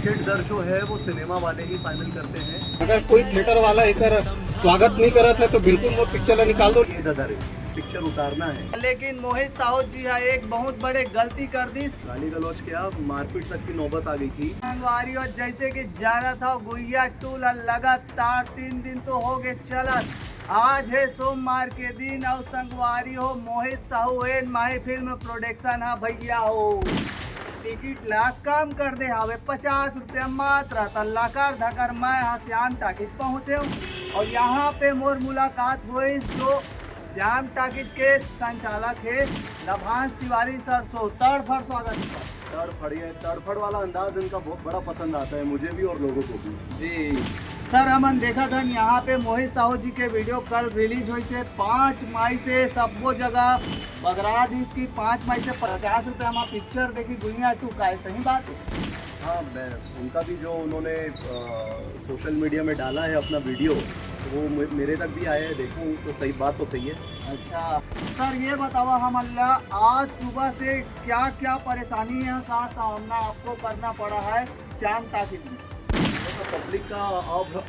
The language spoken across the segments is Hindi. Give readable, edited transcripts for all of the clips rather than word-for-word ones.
टिकट दर जो है वो सिनेमा वाले ही फाइनल करते हैं। अगर कोई थिएटर वाला एक स्वागत नहीं कर रहा था तो बिल्कुल वो पिक्चर निकाल दो। ये ददर पिक्चर उतारना है, लेकिन मोहित साहू जी है एक बहुत बड़े गलती कर दी। गाली गलौज किया, मारपीट तक की नौबत आ गई थी। संगवारी और जैसे कि जाना था गुइया टूल लगातार 3 दिन तो हो गए चलत। आज है सोमवार के दिन और संगवारी हो मोहित साहू एन माही फिल्म प्रोडक्शन है भैया हो। टिकट ला कम कर दे हवे 50 रुपया मात्र। तल्लाकार धकर मैं श्याम टाकिज पहुँचे और यहाँ पे मोर मुलाकात हुई जो श्याम टाकिज के संचालक है लभांश तिवारी सर। सो तड़फड़ स्वागत। तड़फड़ वाला अंदाज इनका बहुत बड़ा पसंद आता है मुझे भी और लोगों को भी। जी सर, हमन देखा था यहाँ पे मोहित साहू जी के वीडियो कल रिलीज हुई थे 5 मई से सबको जगह बगरा दी इसकी 5 मई से 50 रुपये हम पिक्चर देखी गुइया टू का है, सही बात है? हाँ, मैं उनका भी जो उन्होंने सोशल मीडिया में डाला है अपना वीडियो वो मेरे तक भी आया है, देखूँ तो सही बात तो सही है। अच्छा सर, ये बताओ हम अल्लाह आज सुबह से क्या क्या परेशानी है का सामना आपको करना पड़ा है श्याम टाकिज में? पब्लिक का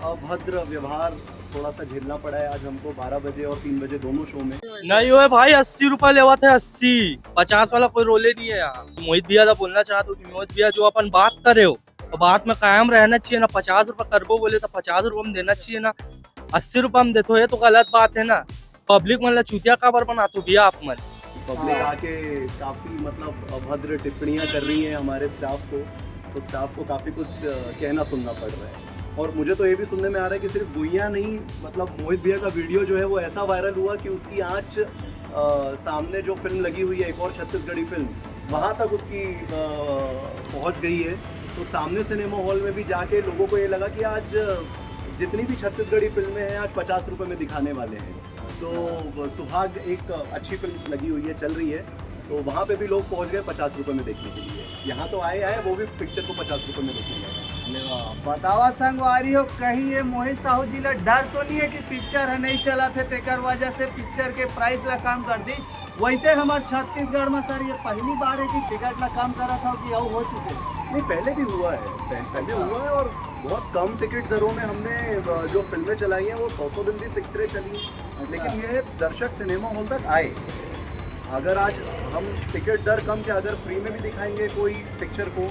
अभद्र व्यवहार थोड़ा सा झेलना पड़ा है आज हमको 12 बजे और 3 बजे दोनों शो में। नहीं हुए भाई, 80 रुपए लेवा थे, 80 50 वाला कोई रोले नहीं है यहाँ। मोहित भैया का बोलना चाहता हूँ कि मोहित भैया जो अपन बात करे हो तो बात में कायम रहना चाहिए ना। 50 रुपए करबो बोले तो 50 रुपए में देना चाहिए ना। 80 रुपए हम देते हो ये तो गलत बात है ना। पब्लिक मतलब चूतिया काबर बनाते हो भैया आप मन। पब्लिक आके काफी मतलब अभद्र टिप्पणियां कर रही है हमारे स्टाफ को, तो स्टाफ को काफी कुछ कहना सुनना पड़ रहा है। और मुझे तो ये भी सुनने में आ रहा है कि सिर्फ गुइया नहीं, मतलब मोहित भैया का वीडियो जो है वो ऐसा वायरल हुआ कि उसकी आज सामने जो फिल्म लगी हुई है एक और छत्तीसगढ़ी फिल्म, वहाँ तक उसकी पहुँच गई है। तो सामने सिनेमा हॉल में भी जाके लोगों को ये लगा कि आज जितनी भी छत्तीसगढ़ी फिल्में हैं आज 50 रुपये में दिखाने वाले हैं। तो सुहाग एक अच्छी फिल्म लगी हुई है, चल रही है, तो वहाँ पे भी लोग पहुँच गए 50 रुपये में देखने के लिए। यहाँ तो आए वो भी पिक्चर को 50 रुपये में देखने गए। बतावा संगवारी हो कहीं ये मोहित साहू जी ला डर तो नहीं है कि पिक्चर है नहीं चला थे तेकर वजह से पिक्चर के प्राइस ला कम कर दी? वैसे हमारे छत्तीसगढ़ में सर ये पहली बार है कि टिकट ला कम करा था कि अब हो चुके? नहीं, पहले भी हुआ है, पहले हुआ है और बहुत कम टिकट दरों में हमने जो फिल्में चलाई हैं वो 100 दिन भी पिक्चरें चली। लेकिन ये दर्शक सिनेमा हॉल तक आए। अगर आज हम टिकट दर कम के अगर फ्री में भी दिखाएंगे कोई पिक्चर को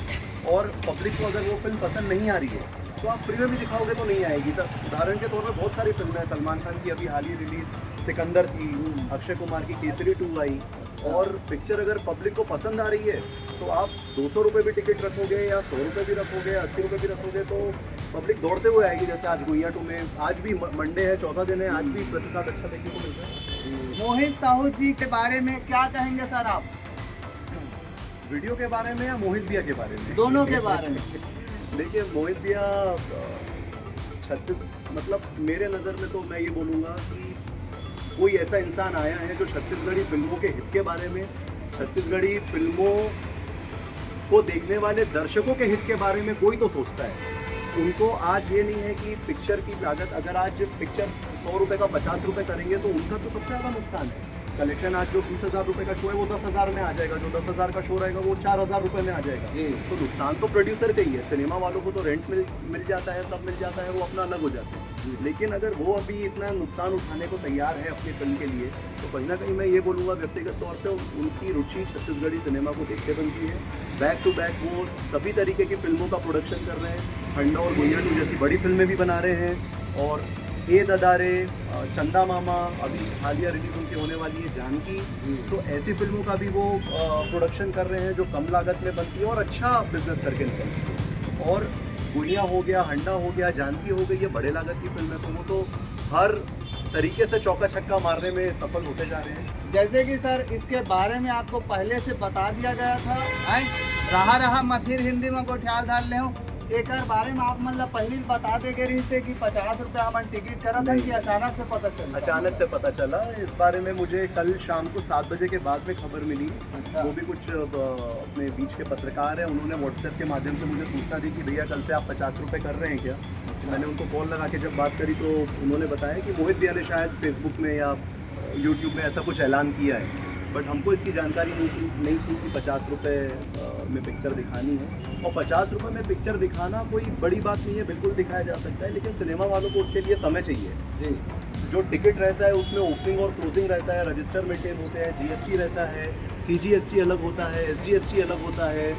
और पब्लिक को अगर वो फिल्म पसंद नहीं आ रही है तो आप फ्री में भी दिखाओगे तो नहीं आएगी। तो उदाहरण के तौर पर बहुत सारी फिल्में हैं, सलमान खान की अभी हाल ही रिलीज सिकंदर थी, अक्षय कुमार की केसरी 2 आई, और पिक्चर अगर पब्लिक को पसंद आ रही है तो आप 200 रुपये भी टिकट रखोगे या 100 रुपये भी रखोगे, 80 रुपये भी रखोगे तो पब्लिक दौड़ते हुए आएगी। जैसे आज गुइया 2 में, आज भी मंडे है, चौथा दिन है, आज भी प्रतिशत अच्छा देखने को मिल रहा है। मोहित साहू जी के बारे में क्या कहेंगे सर आप? वीडियो के बारे में या मोहित भैया के बारे में? दोनों के बारे में। देखिए, मोहित भैया मतलब मेरे नज़र में तो मैं ये बोलूँगा कि कोई ऐसा इंसान आया है जो छत्तीसगढ़ी फिल्मों के हित के बारे में, छत्तीसगढ़ी फिल्मों को देखने वाले दर्शकों के हित के बारे में कोई तो सोचता है। उनको आज ये नहीं है कि पिक्चर की लागत, अगर आज पिक्चर 100 रुपये का 50 रुपये करेंगे तो उनका तो सबसे ज़्यादा नुकसान है। कलेक्शन आज जो 20,000 रुपये का शो है वो 10,000 में आ जाएगा, जो 10,000 का शो रहेगा वो 4,000 रुपये में आ जाएगा। तो नुकसान तो प्रोड्यूसर का ही है। सिनेमा वालों को तो रेंट मिल जाता है, सब मिल जाता है, वो अपना अलग हो जाता है। लेकिन अगर वो अभी इतना नुकसान उठाने को तैयार है अपनी फिल्म के लिए तो कहीं ना कहीं मैं ये बोलूँगा व्यक्तिगत तौर पे उनकी रुचि छत्तीसगढ़ी सिनेमा को देखते बनती है। बैक टू बैक वो सभी तरीके की फिल्मों का प्रोडक्शन कर रहे हैं। हंडा और गुइया 2 जैसी बड़ी फिल्में भी बना रहे हैं, और ए ददारे, चंदा मामा, अभी हालिया रिलीज उनकी होने वाली है जानकी, तो ऐसी फिल्मों का भी वो प्रोडक्शन कर रहे हैं जो कम लागत में बनती है और अच्छा बिजनेस करके निकलती है। और गुइया हो गया, हंडा हो गया, जानकी हो गई, ये बड़े लागत की फिल्म है, तो वो तो हर तरीके से चौका छक्का मारने में सफल होते जा रहे हैं। जैसे कि सर इसके बारे में आपको पहले से बता दिया गया था, रहा मैं फिर हिंदी में को ख्याल डाल ले हूँ एक बारे में आप मतलब पहले बता दे गए से कि 50 रुपये हमारे टिकट करा था कि अचानक से पता चला? अचानक से पता चला। इस बारे में मुझे कल शाम को 7 बजे के बाद में खबर मिली। अच्छा। वो भी कुछ अपने बीच के पत्रकार हैं, उन्होंने व्हाट्सएप के माध्यम से मुझे सूचना दी कि भैया कल से आप 50 रुपये कर रहे हैं क्या? मैंने उनको कॉल लगा के जब बात करी तो उन्होंने बताया कि मोहित भैया ने शायद फेसबुक में या यूट्यूब में ऐसा कुछ ऐलान किया है। बट हमको इसकी जानकारी नहीं थी कि 50 रुपये में पिक्चर दिखानी है। और 50 रुपये में पिक्चर दिखाना कोई बड़ी बात नहीं है, बिल्कुल दिखाया जा सकता है, लेकिन सिनेमा वालों को उसके लिए समय चाहिए जी। जो टिकट रहता है उसमें ओपनिंग और क्लोजिंग रहता है, रजिस्टर मेंटेन होते हैं, जीएसटी रहता है, सीजीएसटी अलग होता है, एसजीएसटी अलग होता है,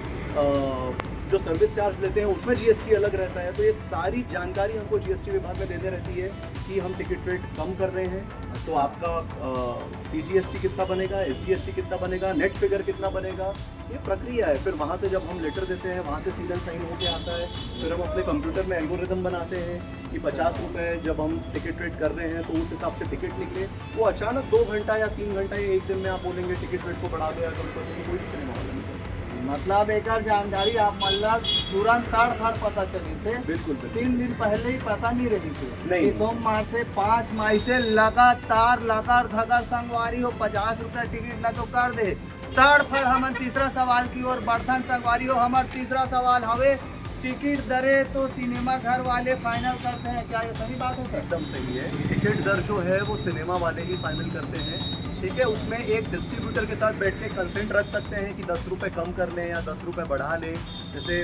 जो सर्विस चार्ज लेते हैं उसमें जीएसटी अलग रहता है। तो ये सारी जानकारी हमको जीएसटी विभाग में देते रहती है कि हम टिकट रेट कम कर रहे हैं तो आपका सीजीएसटी कितना बनेगा, एसजीएसटी कितना बनेगा, नेट फिगर कितना बनेगा, ये प्रक्रिया है। फिर वहाँ से जब हम लेटर देते हैं वहाँ से सीधन साइन होके आता है, फिर हम अपने कंप्यूटर में एल्गोरिथम बनाते हैं कि 50 रुपये जब हम टिकट रेट कर रहे हैं तो उस हिसाब से टिकट निकले। वो अचानक 2 घंटा या 3 घंटा या 1 दिन में आप बोलेंगे टिकट रेट को बढ़ा दो या कम कर दो, कोई भी सिनेमा वाला नहीं कर सकता। मतलब एक जानकारी आप मतलब तुरंत तड़ पता चली से बिल्कुल 3 दिन पहले ही पता नहीं रही थी नहीं। कि सोमवार से 5 मई से लगातार लकर धकर संगवारी हो 50 रुपया टिकट न तो कर दे तड़ हमन तीसरा सवाल की ओर बढ़थन संगवारी हो। हमार तीसरा सवाल हवे टिकट दरे तो सिनेमा घर वाले फाइनल करते हैं, क्या ये सही बात है सर? एकदम सही है। टिकट दर जो है वो सिनेमा वाले ही फाइनल करते हैं, ठीक है। उसमें एक डिस्ट्रीब्यूटर के साथ बैठ के कंसेंट रख सकते हैं कि 10 रुपये कम कर लें या 10 रुपये बढ़ा लें। जैसे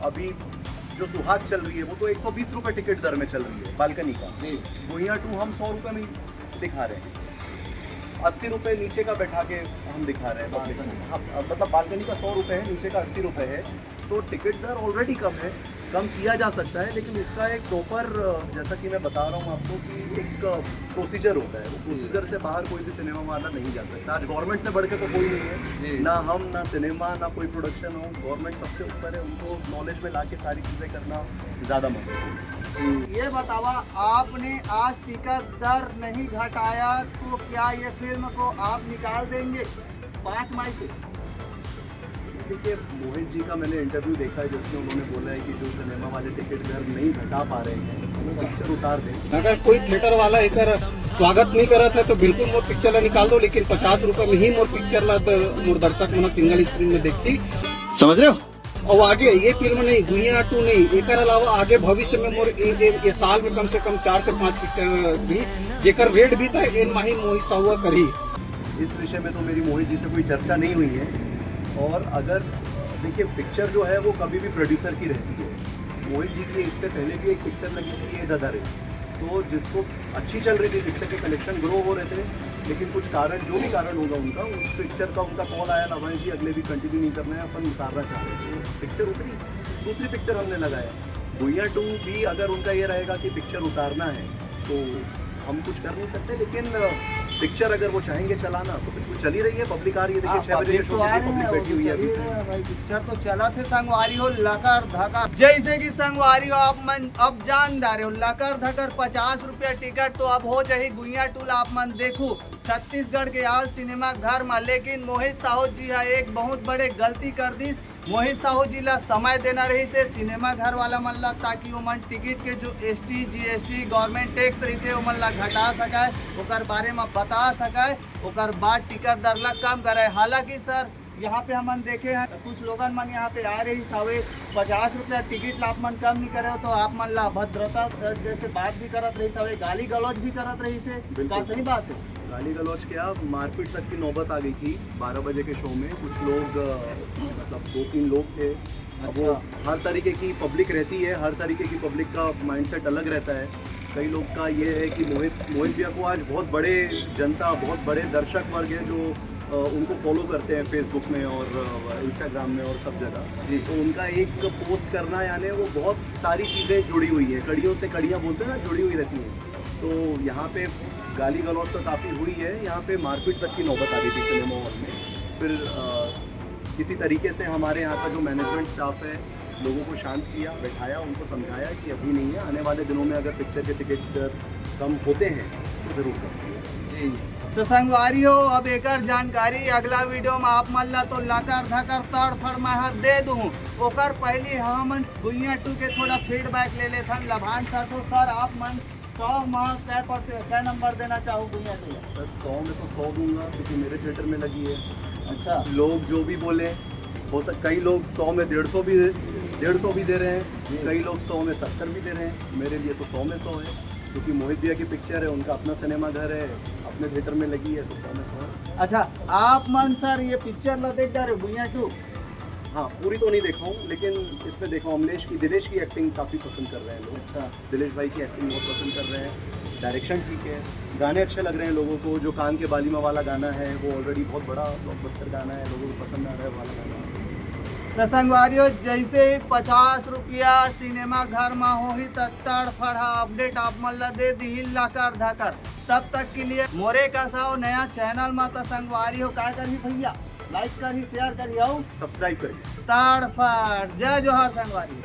अभी जो सुहाग चल रही है वो तो 120 रुपये टिकट दर में चल रही है बालकनी का, भुइयाँ 2 हम 100 रुपये में दिखा रहे हैं, 80 रुपये नीचे का बैठा के हम दिखा रहे हैं। हाँ, मतलब बालकनी का 100 रुपये है, नीचे का 80 रुपये है, तो टिकट दर ऑलरेडी कम है, कम किया जा सकता है। लेकिन इसका एक प्रॉपर, जैसा कि मैं बता रहा हूँ आपको कि एक प्रोसीजर होता है, वो प्रोसीजर से बाहर कोई भी सिनेमा वाला नहीं जा सकता। आज गवर्नमेंट से बढ़ के तो कोई नहीं है, ना हम, ना सिनेमा, ना कोई प्रोडक्शन हाउस, गवर्नमेंट सबसे ऊपर है। उनको नॉलेज में ला के सारी चीज़ें करना ज़्यादा मदद है। ये बतावा आपने आज टिकट दर नहीं घटाया तो क्या ये फिल्म को आप निकाल देंगे 5 मई से? देखिए, मोहित जी का मैंने इंटरव्यू देखा है जिसमें उन्होंने बोला है कि जो सिनेमा वाले टिकट दर नहीं घटा पा रहे हैं वो पिक्चर उतार दें। अगर कोई थिएटर वाला एक स्वागत नहीं करत है तो बिल्कुल मोर पिक्चर ला निकाल दो, लेकिन 50 रुपये में ही मोर पिक्चर ला मोर दर्शक मन सिंगल स्क्रीन में देखी, समझ रहे हो। और आगे ये फिल्म नहीं, गुइया 2 नहीं, एक अलावा आगे भविष्य में मोर ये साल में कम से कम 4 से 5 पिक्चर भी जेकर रेट भी था इन माही मोहित साहू करी। इस विषय में तो मेरी मोहित जी से कोई चर्चा नहीं हुई है। और अगर देखिए, पिक्चर जो है वो कभी भी प्रोड्यूसर की रहती है। मोहित जी की इससे पहले भी एक पिक्चर लगी थी ये दादा रे, तो जिसको अच्छी चल रही थी, पिक्चर के कलेक्शन ग्रो हो रहे थे, लेकिन कुछ कारण, जो भी कारण होगा उनका, उस पिक्चर का उनका कॉल आया ना भाई जी अगले भी कंटिन्यू नहीं करना है, अपन उतारना चाह रहे थे। पिक्चर उतरी, दूसरी पिक्चर हमने लगाया। भुइयाँ 2 भी अगर उनका ये रहेगा कि पिक्चर उतारना है तो हम कुछ कर नहीं सकते, लेकिन पिक्चर अगर वो चाहेंगे चलाना तो बिल्कुल चली रही है। पब्लिक आ रही है, देखिए 6 बजे के शो में पब्लिक बैठी हुई है अभी से। पिक्चर तो चला थे संगवारी हो लकर धकर, जैसे कि संगवारी हो आप मन अब जानदार हो लकर धकर 50 रुपया टिकट तो अब हो जाए गुइया 2 आप मन देखू छत्तीसगढ़ के आल सिनेमा घर में। लेकिन मोहित साहू जी है एक बहुत बड़े गलती कर दी। मोहित साहू जी ला समय देना रही से सिनेमा घर वाला मन ला, ताकि वो मन टिकट के जो एसटी जीएसटी गवर्नमेंट टैक्स रही थे वो मन ला घटा सके, ओकर बारे में बता सके, ओकर बाद टिकट दर ला कम करे। हालांकि सर यहाँ पे हमन देखे हैं कुछ लोगन मन यहाँ पे आ रही सवे 50 रुपया टिकट ला आप मन कम नहीं करे हो तो आप मन ला अभद्रता जैसे बात भी करत रही सवे, गाली गलौज भी करत रही से, क्या सही बात है? गाली गलौज क्या, मारपीट तक की नौबत आ गई थी 12 बजे के शो में। कुछ लोग मतलब 2-3 लोग थे। अब वो हर तरीके की पब्लिक रहती है, हर तरीके की पब्लिक का माइंडसेट अलग रहता है। कई लोग का ये है कि मोहित भैया को आज बहुत बड़े जनता, बहुत बड़े दर्शक वर्ग है जो उनको फॉलो करते हैं फेसबुक में और इंस्टाग्राम में और सब जगह जी। तो उनका एक पोस्ट करना यानी वो बहुत सारी चीज़ें जुड़ी हुई हैं, कड़ियों से कड़ियाँ बोलते हैं ना, जुड़ी हुई रहती हैं। तो यहाँ पे गाली गलौज तो काफ़ी हुई है, यहाँ पे मारपीट तक की नौबत आ गई थी सिनेमा हॉल में। फिर किसी तरीके से हमारे यहाँ का जो मैनेजमेंट स्टाफ है लोगों को शांत किया, बैठाया, उनको समझाया कि अभी नहीं है, आने वाले दिनों में अगर पिक्चर के टिकट कम होते हैं तो ज़रूर करेंगे जी। तो संगवारी हो अब एक जानकारी अगला वीडियो में आप मन ला तो लकर धकर तड़ फड़ मैं दे दूँ। ओकर पहले हम गुइया 2 के थोड़ा फीडबैक ले लेथन लभान सर। तो सर आप मन 100 माह क्या नंबर देना चाहो गुइया 2? बस 100 में तो 100 दूंगा क्योंकि मेरे थिएटर में लगी है। अच्छा, लोग जो भी बोले हो कई लोग 100 में 150 भी दे रहे हैं, कई लोग 100 में 70 भी दे रहे हैं। मेरे लिए तो 100 में 100 है, क्योंकि मोहित भैया की पिक्चर है, उनका अपना सिनेमा घर है, अपने थिएटर में लगी है तो 100 में 100। अच्छा आप मन सर ये पिक्चर ला देख जा रहे हो गुइया 2? हाँ पूरी तो नहीं देखा हूँ, लेकिन इसमें देखा हूँ दिलेश की एक्टिंग काफ़ी पसंद कर रहे हैं लोग। अच्छा दिलेश भाई की एक्टिंग बहुत पसंद कर रहे हैं, डायरेक्शन ठीक है, गाने अच्छे लग रहे हैं लोगों को। जो कान के बालीमा वाला गाना है वो ऑलरेडी बहुत बड़ा ब्लॉकबस्टर गाना है, लोगों को पसंद आ रहा है वाला गाना। तो संगवारियों जैसे ही 50 रुपया सिनेमा घर में हो ही तड़ फड़ा अपडेट आप मन ला दे दी ला कर धकर। तब तक के लिए मोरे का साव नया चैनल में तो संगवारियों का करी भैया, लाइक करी शेयर करी आओ सब्सक्राइब करिए। तड़ फड़। जय जोहर संगवारी।